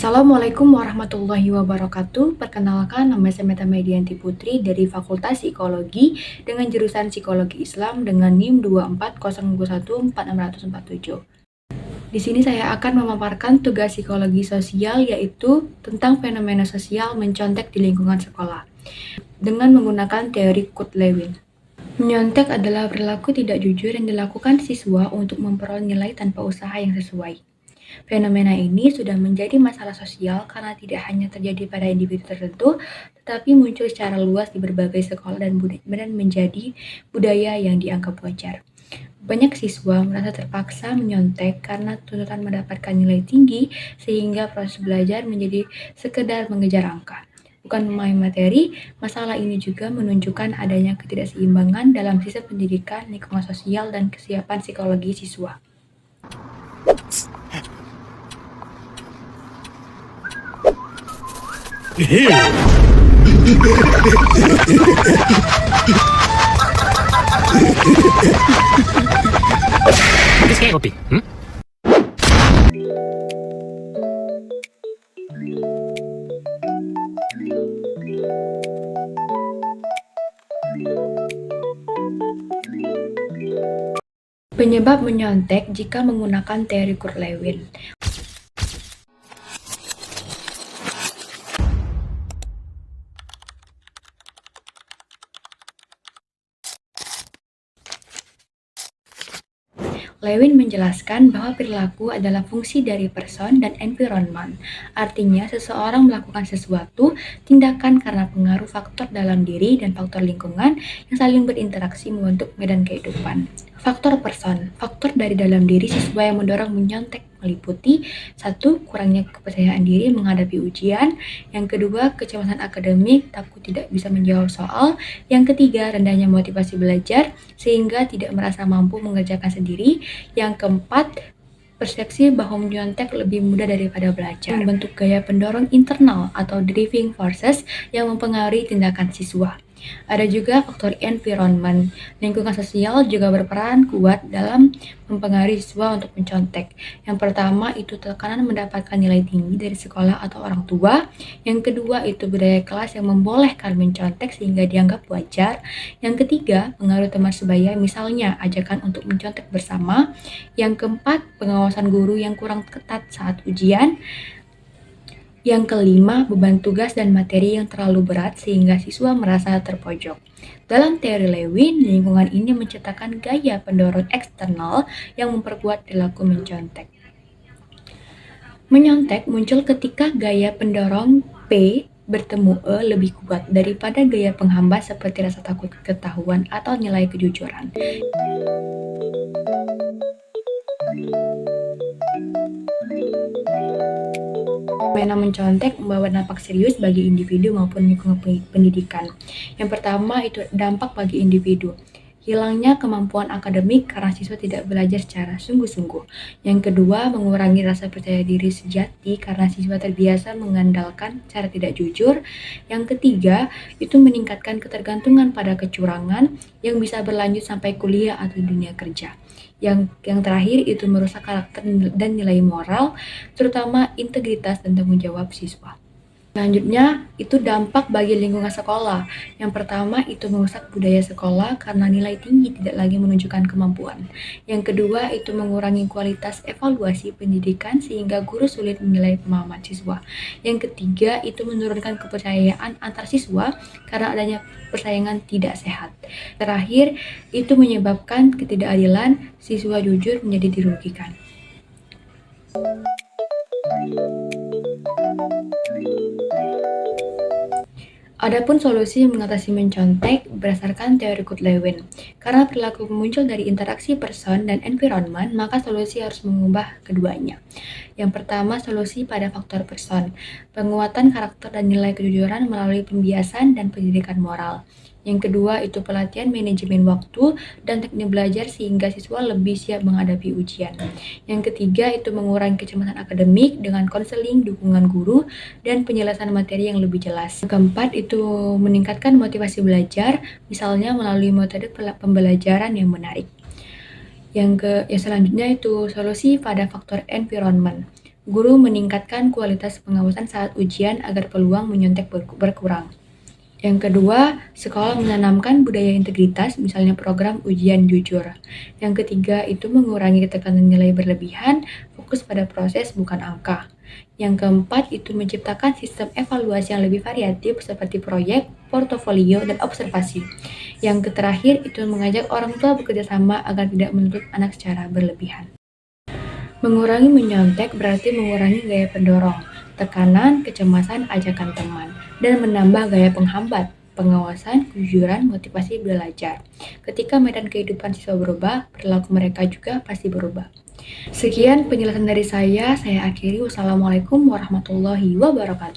Assalamualaikum warahmatullahi wabarakatuh. Perkenalkan, nama saya Meta Medianti Putri dari Fakultas Psikologi dengan jurusan Psikologi Islam dengan NIM 240214647. Di sini saya akan memaparkan tugas psikologi sosial, yaitu tentang fenomena sosial mencontek di lingkungan sekolah dengan menggunakan teori Kurt Lewin. Menyontek adalah perilaku tidak jujur yang dilakukan siswa untuk memperoleh nilai tanpa usaha yang sesuai. Fenomena ini sudah menjadi masalah sosial karena tidak hanya terjadi pada individu tertentu, tetapi muncul secara luas di berbagai sekolah dan menjadi budaya yang dianggap wajar. Banyak siswa merasa terpaksa menyontek karena tuntutan mendapatkan nilai tinggi, sehingga proses belajar menjadi sekedar mengejar angka. Bukan memahami materi, masalah ini juga menunjukkan adanya ketidakseimbangan dalam sistem pendidikan, lingkungan sosial, dan kesiapan psikologi siswa. Habis kayak kopi. Penyebab menyontek jika menggunakan teori Kurt Lewin. Lewin menjelaskan bahwa perilaku adalah fungsi dari person dan environment. Artinya, seseorang melakukan sesuatu tindakan karena pengaruh faktor dalam diri dan faktor lingkungan yang saling berinteraksi membentuk medan kehidupan. Faktor person, faktor dari dalam diri siswa yang mendorong menyontek meliputi 1. Kurangnya kepercayaan diri menghadapi ujian. Yang kedua, kecemasan akademik, takut tidak bisa menjawab soal. Yang ketiga, rendahnya motivasi belajar sehingga tidak merasa mampu mengerjakan sendiri. Yang keempat, persepsi bahwa menyontek lebih mudah daripada belajar. Membentuk gaya pendorong internal atau driving forces yang mempengaruhi tindakan siswa. Ada juga faktor environment. Lingkungan sosial juga berperan kuat dalam mempengaruhi siswa untuk mencontek. Yang pertama itu tekanan mendapatkan nilai tinggi dari sekolah atau orang tua. Yang kedua itu budaya kelas yang membolehkan mencontek sehingga dianggap wajar. Yang ketiga, pengaruh teman sebaya, misalnya ajakan untuk mencontek bersama. Yang keempat, pengawasan guru yang kurang ketat saat ujian. Yang kelima, beban tugas dan materi yang terlalu berat sehingga siswa merasa terpojok. Dalam teori Lewin, lingkungan ini menciptakan gaya pendorong eksternal yang memperkuat perilaku mencontek. Menyontek muncul ketika gaya pendorong P bertemu E lebih kuat daripada gaya penghambat seperti rasa takut ketahuan atau nilai kejujuran. Fenomena mencontek membawa dampak serius bagi individu maupun lingkungan pendidikan. Yang pertama itu dampak bagi individu. Hilangnya kemampuan akademik karena siswa tidak belajar secara sungguh-sungguh. Yang kedua, mengurangi rasa percaya diri sejati karena siswa terbiasa mengandalkan cara tidak jujur. Yang ketiga, itu meningkatkan ketergantungan pada kecurangan yang bisa berlanjut sampai kuliah atau dunia kerja. Yang terakhir itu merusak karakter dan nilai moral, terutama integritas dan tanggung jawab siswa. Selanjutnya, itu dampak bagi lingkungan sekolah. Yang pertama, itu merusak budaya sekolah karena nilai tinggi tidak lagi menunjukkan kemampuan. Yang kedua, itu mengurangi kualitas evaluasi pendidikan sehingga guru sulit menilai pemahaman siswa. Yang ketiga, itu menurunkan kepercayaan antar siswa karena adanya persaingan tidak sehat. Terakhir, itu menyebabkan ketidakadilan, siswa jujur menjadi dirugikan. Adapun solusi mengatasi mencontek berdasarkan teori Kurt Lewin. Karena perilaku muncul dari interaksi person dan environment, maka solusi harus mengubah keduanya. Yang pertama, solusi pada faktor person. Penguatan karakter dan nilai kejujuran melalui pembiasan dan pendidikan moral. Yang kedua, itu pelatihan manajemen waktu dan teknik belajar sehingga siswa lebih siap menghadapi ujian. Yang ketiga, itu mengurangi kecemasan akademik dengan konseling, dukungan guru, dan penyelesaian materi yang lebih jelas. Yang keempat, itu meningkatkan motivasi belajar, misalnya melalui metode pembelajaran yang menarik. Yang selanjutnya itu solusi pada faktor environment. Guru meningkatkan kualitas pengawasan saat ujian agar peluang menyontek berkurang. Yang kedua, sekolah menanamkan budaya integritas, misalnya program ujian jujur. Yang ketiga, itu mengurangi tekanan nilai berlebihan, fokus pada proses bukan angka. Yang keempat, itu menciptakan sistem evaluasi yang lebih variatif seperti proyek, portofolio, dan observasi. Yang terakhir, itu mengajak orang tua bekerja sama agar tidak menuntut anak secara berlebihan. Mengurangi menyontek berarti mengurangi gaya pendorong, tekanan, kecemasan, ajakan teman, dan menambah gaya penghambat, pengawasan, kejujuran, motivasi belajar. Ketika medan kehidupan siswa berubah, perilaku mereka juga pasti berubah. Sekian penjelasan dari saya akhiri. Wassalamualaikum warahmatullahi wabarakatuh.